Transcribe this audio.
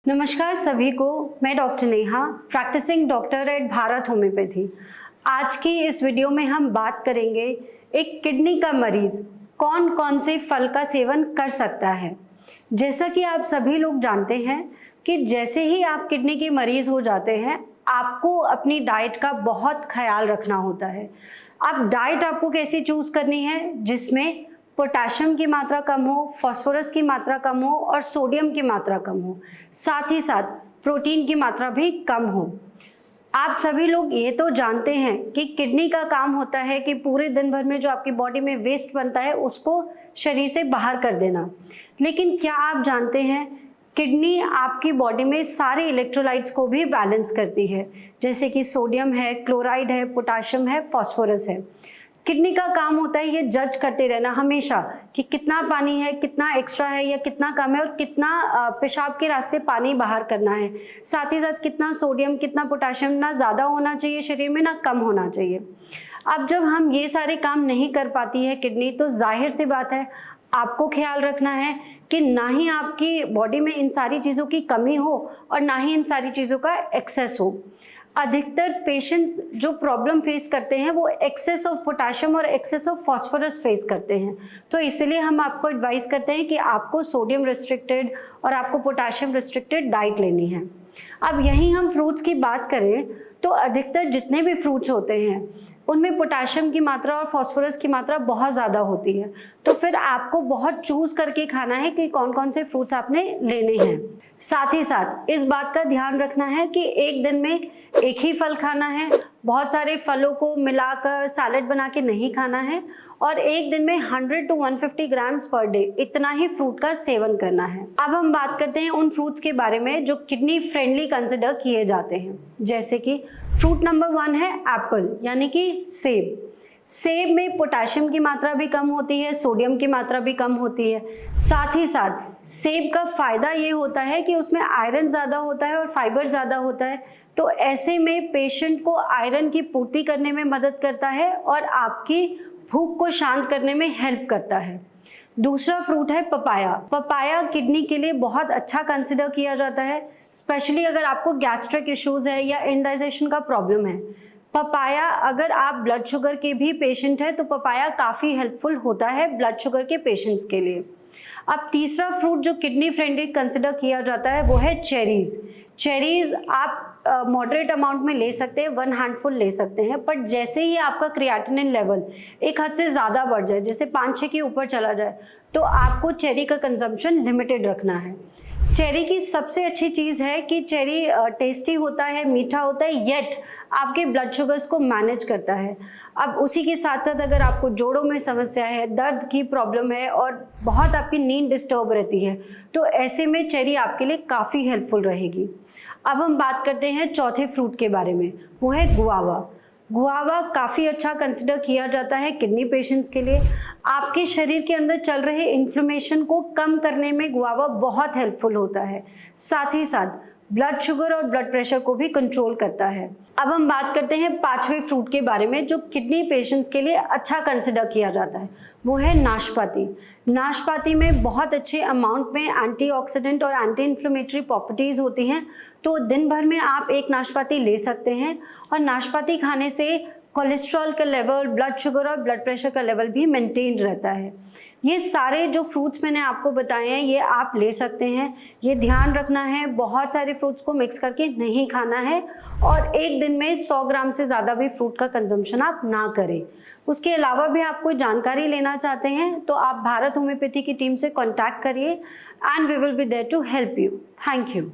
नमस्कार सभी को, मैं doctor Neha, practising doctor at Bharat Homeopathy. आज की इस वीडियो में हम बात करेंगे एक किडनी का मरीज कौन कौन से फल का सेवन कर सकता है। जैसा कि आप सभी लोग जानते हैं कि जैसे ही आप किडनी के मरीज हो जाते हैं, आपको अपनी डाइट का बहुत ख्याल रखना होता है। अब डाइट आपको कैसी चूज करनी है जिसमें पोटेशियम की मात्रा कम हो, फास्फोरस की मात्रा कम हो और सोडियम की मात्रा कम हो, साथ ही साथ प्रोटीन की मात्रा भी कम हो। आप सभी लोग ये तो जानते हैं कि किडनी का काम होता है कि पूरे दिन भर में जो आपकी बॉडी में वेस्ट बनता है उसको शरीर से बाहर कर देना। लेकिन क्या आप जानते हैं किडनी आपकी बॉडी में सारे इलेक्ट्रोलाइट्स को भी बैलेंस करती है, जैसे कि सोडियम है, क्लोराइड है, पोटेशियम है, फास्फोरस है। किडनी का काम होता है ये जज करते रहना हमेशा कि कितना पानी है, कितना एक्स्ट्रा है या कितना कम है और कितना पेशाब के रास्ते पानी बाहर करना है। साथ ही साथ कितना सोडियम, कितना पोटेशियम, ना ज़्यादा होना चाहिए शरीर में, ना कम होना चाहिए। अब जब हम ये सारे काम नहीं कर पाती है किडनी, तो जाहिर सी बात है आपको ख्याल रखना है कि ना ही आपकी बॉडी में इन सारी चीज़ों की कमी हो और ना ही इन सारी चीज़ों का एक्सेस हो। अधिकतर पेशेंट्स जो प्रॉब्लम फेस करते हैं वो एक्सेस ऑफ पोटेशियम और एक्सेस ऑफ फास्फोरस फेस करते हैं। तो इसलिए हम आपको एडवाइस करते हैं कि आपको सोडियम रिस्ट्रिक्टेड और आपको पोटेशियम रिस्ट्रिक्टेड डाइट लेनी है। अब यहीं हम फ्रूट्स की बात करें तो अधिकतर जितने भी फ्रूट्स होते हैं उनमें पोटेशियम की मात्रा और फास्फोरस की मात्रा बहुत ज़्यादा होती है। तो फिर आपको बहुत चूज़ करके खाना है कि कौन कौन से फ्रूट्स आपने लेने हैं। साथ ही साथ इस बात का ध्यान रखना है कि एक दिन में एक ही फल खाना है, बहुत सारे फलों को मिलाकर सैलेड बना के नहीं खाना है और एक दिन में 100 to 150 ग्राम्स पर डे इतना ही फ्रूट का सेवन करना है। अब हम बात करते हैं उन फ्रूट्स के बारे में जो किडनी फ्रेंडली कंसिडर किए जाते हैं। जैसे कि फ्रूट नंबर 1 है एप्पल, यानी कि सेब। सेब में पोटेशियम की मात्रा भी कम होती है, सोडियम की मात्रा भी कम होती है। साथ ही साथ सेब का फ़ायदा ये होता है कि उसमें आयरन ज़्यादा होता है और फाइबर ज़्यादा होता है। तो ऐसे में पेशेंट को आयरन की पूर्ति करने में मदद करता है और आपकी भूख को शांत करने में हेल्प करता है। दूसरा फ्रूट है पपाया। पपाया किडनी के लिए बहुत अच्छा कंसिडर किया जाता है, स्पेशली अगर आपको गैस्ट्रिक इश्यूज़ है या इंडाइजेशन का प्रॉब्लम है। पपाया, अगर आप ब्लड शुगर के भी पेशेंट हैं तो पपाया काफ़ी हेल्पफुल होता है ब्लड शुगर के पेशेंट्स के लिए। अब तीसरा फ्रूट जो किडनी फ्रेंडली कंसिडर किया जाता है वो है चेरीज़। चेरीज़ आप मॉडरेट अमाउंट में ले सकते हैं, 1 हैंडफुल ले सकते हैं, बट जैसे ही आपका क्रिएटिनिन लेवल एक हद से ज़्यादा बढ़ जाए, जैसे 5-6 के ऊपर चला जाए, तो आपको चेरी का कंजम्पशन लिमिटेड रखना है। चेरी की सबसे अच्छी चीज़ है कि चेरी टेस्टी होता है, मीठा होता है, येट आपके ब्लड शुगर्स को मैनेज करता है। अब उसी के साथ साथ अगर आपको जोड़ों में समस्या है, दर्द की प्रॉब्लम है और बहुत आपकी नींद डिस्टर्ब रहती है, तो ऐसे में चेरी आपके लिए काफ़ी हेल्पफुल रहेगी। अब हम बात करते हैं चौथे फ्रूट के बारे में, वो है गुआवा। गुआवा काफ़ी अच्छा कंसिडर किया जाता है किडनी पेशेंट्स के लिए। आपके शरीर के अंदर चल रहे इन्फ्लेमेशन को कम करने में गुआवा बहुत हेल्पफुल होता है। साथ ही साथ ब्लड शुगर और ब्लड प्रेशर को भी कंट्रोल करता है। अब हम बात करते हैं 5वें फ्रूट के बारे में जो किडनी पेशेंट्स के लिए अच्छा कंसिडर किया जाता है, वो है नाशपाती। नाशपाती में बहुत अच्छे अमाउंट में एंटीऑक्सीडेंट और एंटी इन्फ्लेमेटरी प्रॉपर्टीज़ होती हैं, तो दिन भर में आप एक नाशपाती ले सकते हैं और नाशपाती खाने से कोलेस्ट्रॉल का लेवल, ब्लड शुगर और ब्लड प्रेशर का लेवल भी मेंटेन रहता है। ये सारे जो फ्रूट्स मैंने आपको बताए हैं ये आप ले सकते हैं। ये ध्यान रखना है बहुत सारे फ्रूट्स को मिक्स करके नहीं खाना है और एक दिन में 100 ग्राम से ज़्यादा भी फ्रूट का कंजम्पशन आप ना करें। उसके अलावा भी आप कोई जानकारी लेना चाहते हैं तो आप भारत होम्योपैथी की टीम से कॉन्टैक्ट करिए and we will be there to help you. Thank you.